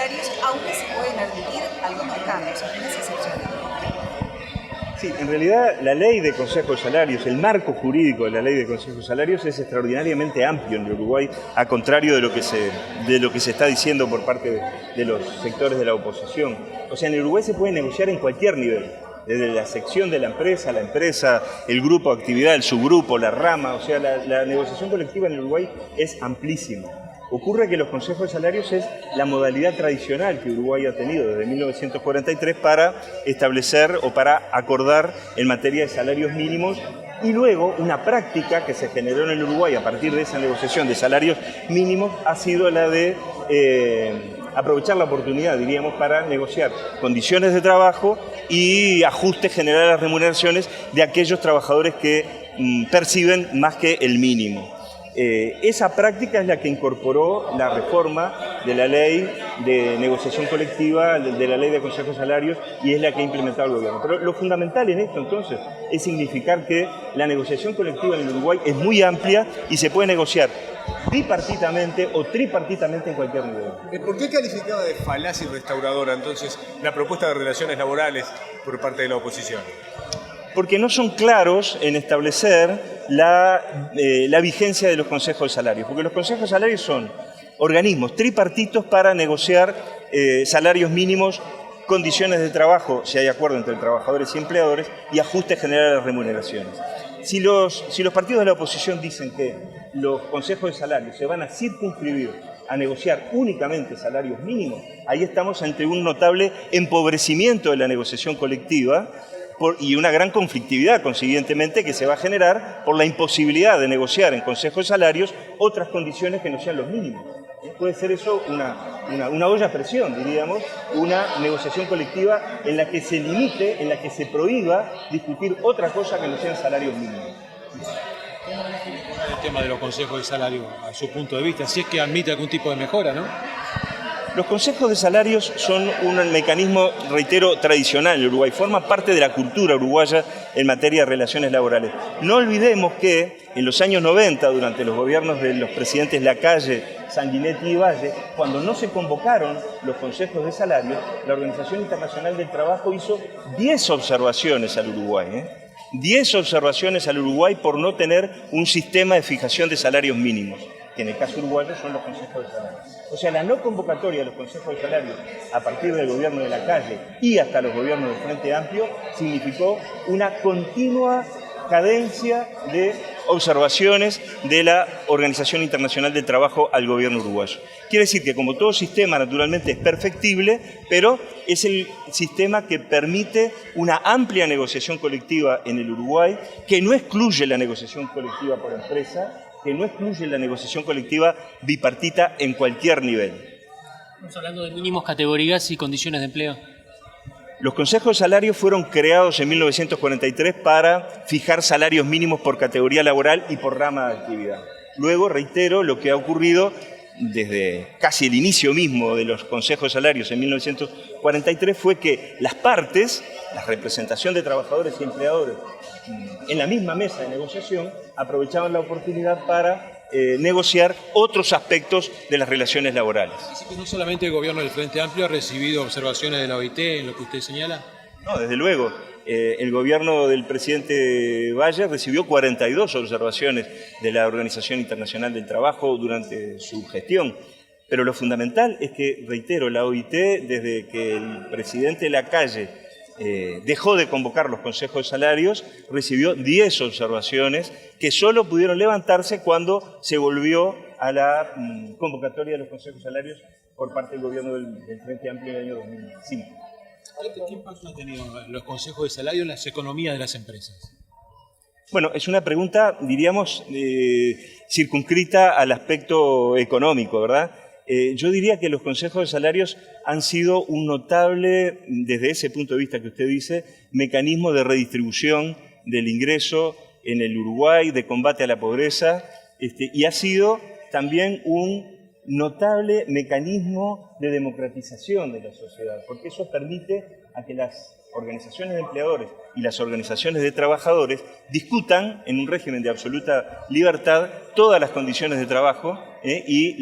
salarios, aunque se pueden admitir algunos cambios, algunas excepciones. Sí, en realidad la ley de Consejo de Salarios, el marco jurídico de la ley de Consejo de Salarios es extraordinariamente amplio en Uruguay, a contrario de lo que se está diciendo por parte de los sectores de la oposición. O sea, en Uruguay se puede negociar en cualquier nivel, desde la sección de la empresa, el grupo de actividad, el subgrupo, la rama. O sea, la negociación colectiva en Uruguay es amplísima. Ocurre que los consejos de salarios es la modalidad tradicional que Uruguay ha tenido desde 1943 para establecer o para acordar en materia de salarios mínimos, y luego una práctica que se generó en el Uruguay a partir de esa negociación de salarios mínimos ha sido la de aprovechar la oportunidad, diríamos, para negociar condiciones de trabajo y ajustes generales a las remuneraciones de aquellos trabajadores que perciben más que el mínimo. Esa práctica es la que incorporó la reforma de la ley de negociación colectiva, de la ley de Consejo de Salarios, y es la que ha implementado el gobierno. Pero lo fundamental en esto, entonces, es significar que la negociación colectiva en el Uruguay es muy amplia y se puede negociar bipartitamente o tripartitamente en cualquier nivel. ¿Por qué calificaba de falacia y restauradora, entonces, la propuesta de relaciones laborales por parte de la oposición? Porque no son claros en establecer la vigencia de los consejos de salarios, porque los consejos de salarios son organismos tripartitos para negociar salarios mínimos, condiciones de trabajo, si hay acuerdo entre trabajadores y empleadores, y ajustes generales a las remuneraciones. Si los partidos de la oposición dicen que los consejos de salarios se van a circunscribir a negociar únicamente salarios mínimos, ahí estamos ante un notable empobrecimiento de la negociación colectiva y una gran conflictividad, consiguientemente, que se va a generar por la imposibilidad de negociar en consejos de salarios otras condiciones que no sean los mínimos. Puede ser eso una olla a presión, diríamos, una negociación colectiva en la que se limite, en la que se prohíba discutir otra cosa que no sean salarios mínimos. El tema de los consejos de salario, a su punto de vista, si es que admite algún tipo de mejora, ¿no? Los consejos de salarios son un mecanismo, reitero, tradicional en Uruguay, forman parte de la cultura uruguaya en materia de relaciones laborales. No olvidemos que en los años 90, durante los gobiernos de los presidentes Lacalle, Sanguinetti y Valle, cuando no se convocaron los consejos de salarios, la Organización Internacional del Trabajo hizo 10 observaciones al Uruguay, 10 observaciones al Uruguay por no tener un sistema de fijación de salarios mínimos, que en el caso uruguayo son los consejos de salarios. O sea, la no convocatoria de los consejos de salarios a partir del gobierno de Lacalle y hasta los gobiernos del Frente Amplio significó una continua cadencia de observaciones de la Organización Internacional del Trabajo al gobierno uruguayo. Quiere decir que, como todo sistema, naturalmente es perfectible, pero es el sistema que permite una amplia negociación colectiva en el Uruguay, que no excluye la negociación colectiva por empresa, que no excluye la negociación colectiva bipartita en cualquier nivel. Estamos hablando de mínimos, categorías y condiciones de empleo. Los consejos de salarios fueron creados en 1943 para fijar salarios mínimos por categoría laboral y por rama de actividad. Luego, reitero, lo que ha ocurrido desde casi el inicio mismo de los consejos de salarios en 1943 fue que las partes, la representación de trabajadores y empleadores en la misma mesa de negociación, aprovechaban la oportunidad para negociar otros aspectos de las relaciones laborales. Así que no solamente el gobierno del Frente Amplio ha recibido observaciones de la OIT en lo que usted señala. No, desde luego. El gobierno del presidente Valle recibió 42 observaciones de la Organización Internacional del Trabajo durante su gestión. Pero lo fundamental es que, reitero, la OIT, desde que el presidente Lacalle dejó de convocar los consejos de salarios, recibió 10 observaciones que solo pudieron levantarse cuando se volvió a la convocatoria de los consejos de salarios por parte del gobierno del Frente Amplio en el año 2005. ¿Qué impacto han tenido los consejos de salario en las economías de las empresas? Bueno, es una pregunta, diríamos, circunscrita al aspecto económico, ¿verdad? Yo diría que los consejos de salarios han sido un notable, desde ese punto de vista que usted dice, mecanismo de redistribución del ingreso en el Uruguay, de combate a la pobreza, y ha sido también un notable mecanismo de democratización de la sociedad, porque eso permite a que las organizaciones de empleadores y las organizaciones de trabajadores discutan en un régimen de absoluta libertad todas las condiciones de trabajo y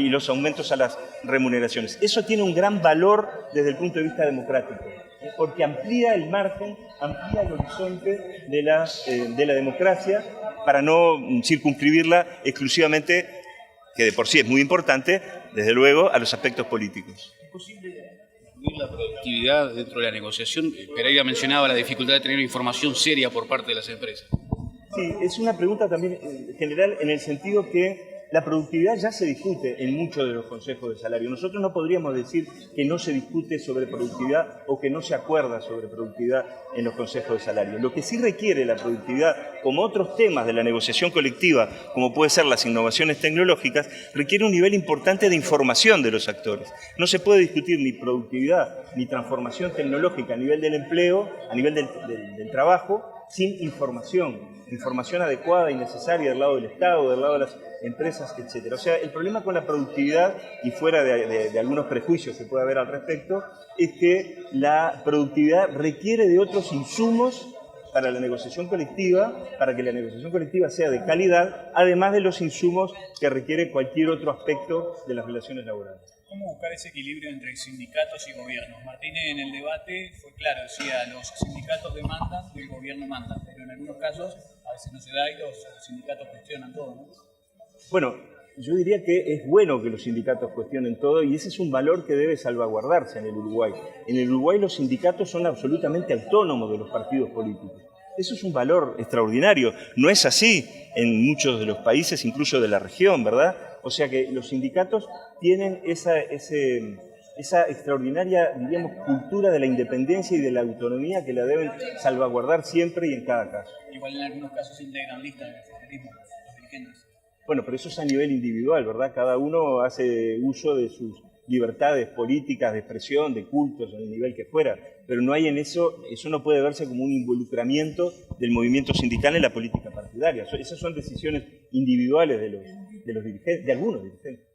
los aumentos a las remuneraciones. Eso tiene un gran valor desde el punto de vista democrático, porque amplía el margen, amplía el horizonte de la democracia para no circunscribirla exclusivamente, que de por sí es muy importante, desde luego, a los aspectos políticos. La productividad dentro de la negociación. Pereira mencionaba la dificultad de tener información seria por parte de las empresas. Sí, es una pregunta también general en el sentido que la productividad ya se discute en muchos de los consejos de salario. Nosotros no podríamos decir que no se discute sobre productividad o que no se acuerda sobre productividad en los consejos de salario. Lo que sí requiere la productividad, como otros temas de la negociación colectiva, como puede ser las innovaciones tecnológicas, requiere un nivel importante de información de los actores. No se puede discutir ni productividad ni transformación tecnológica a nivel del empleo, a nivel del trabajo, sin información adecuada y necesaria del lado del Estado, del lado de las empresas, etc. O sea, el problema con la productividad, y fuera de algunos prejuicios que puede haber al respecto, es que la productividad requiere de otros insumos para la negociación colectiva, para que la negociación colectiva sea de calidad, además de los insumos que requiere cualquier otro aspecto de las relaciones laborales. ¿Cómo buscar ese equilibrio entre sindicatos y gobiernos? Martínez en el debate fue claro, decía, los sindicatos demandan y el gobierno manda, pero en algunos casos a veces no se da y los sindicatos cuestionan todo, ¿no? Bueno, yo diría que es bueno que los sindicatos cuestionen todo y ese es un valor que debe salvaguardarse en el Uruguay. En el Uruguay los sindicatos son absolutamente autónomos de los partidos políticos. Eso es un valor extraordinario. No es así en muchos de los países, incluso de la región, ¿verdad? O sea que los sindicatos tienen esa extraordinaria, diríamos, cultura de la independencia y de la autonomía que la deben salvaguardar siempre y en cada caso. Igual en algunos casos integran listas de oficialismo los dirigentes. Bueno, pero eso es a nivel individual, ¿verdad? Cada uno hace uso de sus libertades políticas, de expresión, de cultos, en el nivel que fuera. Pero no hay en eso no puede verse como un involucramiento del movimiento sindical en la política partidaria. Esas son decisiones individuales de los dirigentes, de algunos dirigentes.